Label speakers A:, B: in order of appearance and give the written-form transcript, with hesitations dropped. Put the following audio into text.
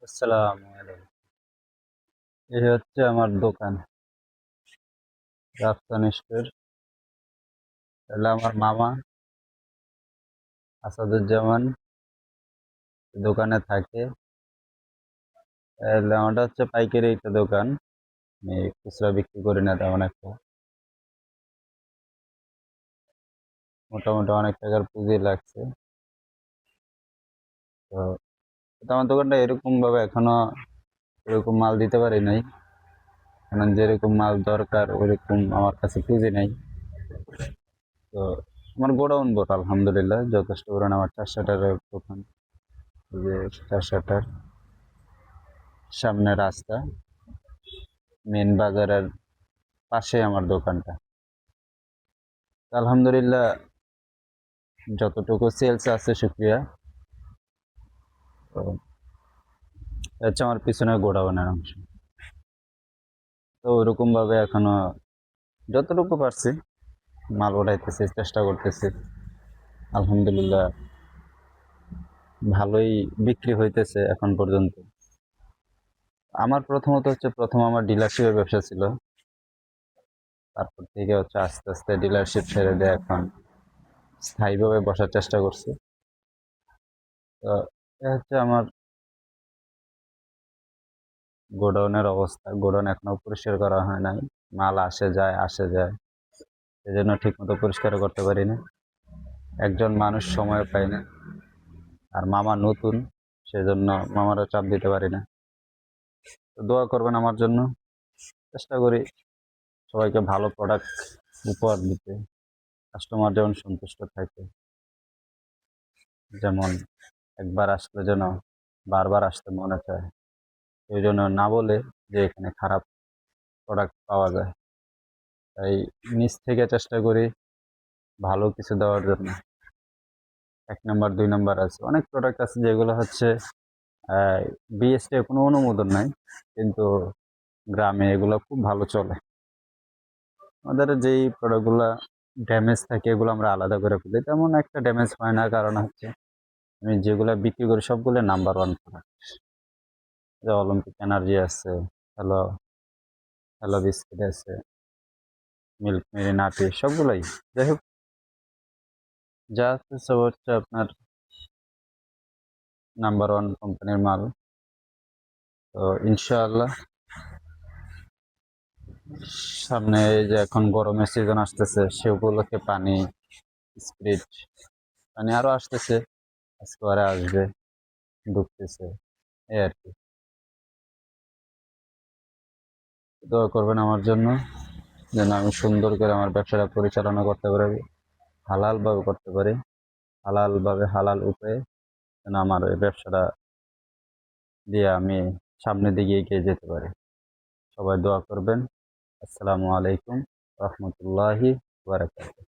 A: আসসালামু আলাইকুম। এই হচ্ছে আমার দোকান, রাফসান স্টোর। তাহলে আমার মামা আসাদুজ্জামান দোকানে থাকে। তাহলে আমারটা হচ্ছে পাইকারি একটা দোকান, আমি খুচরা বিক্রি করি না তেমন একটা। মোটামুটি অনেক টাকার পুঁজি লাগছে। তো তো আমার দোকানটা এরকম ভাবে এখনো এরকম মাল দিতে পারি নাই, কারণ যেরকম মাল দরকার ওইরকম আমার কাছে পুঁজি নাই। তো আমার গোডাউন বড়, আলহামদুলিল্লাহ যথেষ্ট পরিমাণ। আমার 4 শাটারের দোকান, এই যে 4 শাটার, সামনে রাস্তা, মেন বাজারের পাশে আমার দোকানটা। আলহামদুলিল্লাহ যতটুকু সেলস আছে শুক্রিয়া। তো এটা হচ্ছে আমার পিছনে গোডাউনের অংশ। তো ওইরকম ভাবে এখনো যতটুকু পারছি মাল উঠাইতেছি, চেষ্টা করতেছি। আলহামদুলিল্লাহ ভালোই বিক্রি হইতেছে এখন পর্যন্ত। আমার প্রথমত হচ্ছে প্রথম আমার ডিলারশিপের ব্যবসা ছিল, তারপর থেকে হচ্ছে আস্তে আস্তে ডিলারশিপ ছেড়ে দিয়ে এখন স্থায়ীভাবে বসার চেষ্টা করছি। তো এটা হচ্ছে আমার গোডাউনের অবস্থা। গোডাউন এখনো পরিষ্কার করা হয় নাই, মাল আসে যায় আসে যায়, সেজন্য ঠিক মতো পরিষ্কার করতে পারি না। একজন মানুষ সময় পায় না, আর মামা নতুন, সেজন্য মামারও চাপ দিতে পারি না। তো দোয়া করবেন আমার জন্য। চেষ্টা করি সবাইকে ভালো প্রোডাক্ট উপহার দিতে, কাস্টমার যেমন সন্তুষ্ট থাকে, যেমন একবার আসলে যেন বারবার আসতে মনে চায়, সেই জন্য না বলে যে এখানে খারাপ প্রোডাক্ট পাওয়া যায়। তাই নিজ থেকে চেষ্টা করি ভালো কিছু দেওয়ার জন্য। 1 নাম্বার 2 নাম্বার আছে, অনেক প্রোডাক্ট আছে যেগুলো হচ্ছে বিএসটি কোনো অনুমোদন নাই, কিন্তু গ্রামে এগুলো খুব ভালো চলে। আমাদের যেই প্রোডাক্টগুলো ড্যামেজ থাকে এগুলো আমরা আলাদা করে ফেলি, তেমন একটা ড্যামেজ হয় না, কারণ হচ্ছে আমি যেগুলো বিক্রি করি সবগুলো নাম্বার 1 প্রোডাক্ট। যে অলিম্পিক এনার্জি আছে, হ্যালো হ্যালো বিস্কিট আছে, মিল্ক মেরি নাটি, সবগুলাই। যাই হোক, যা আছে সব হচ্ছে আপনার নাম্বার 1 কোম্পানির মাল। তো ইনশাআল্লাহ সামনে এই যে এখন গরমের সিজন আসতেছে, সে উপলক্ষে পানি, স্পিরিট, পানি আরো আসতেছে, আজকে আরে আসবে, ঢুকতেছে, এই আর কি। দোয়া করবেন আমার জন্য, যেন আমি সুন্দর করে আমার ব্যবসাটা পরিচালনা করতে পারি, হালাল ভাবে করতে পারি, হালাল ভাবে হালাল উপায়ে যেন আমার এই ব্যবসাটা দিয়ে আমি সামনের দিকে এগিয়ে যেতে পারি। সবাই দোয়া করবেন। আসসালামু আলাইকুম রহমতুল্লাহি বারাকাতুহু।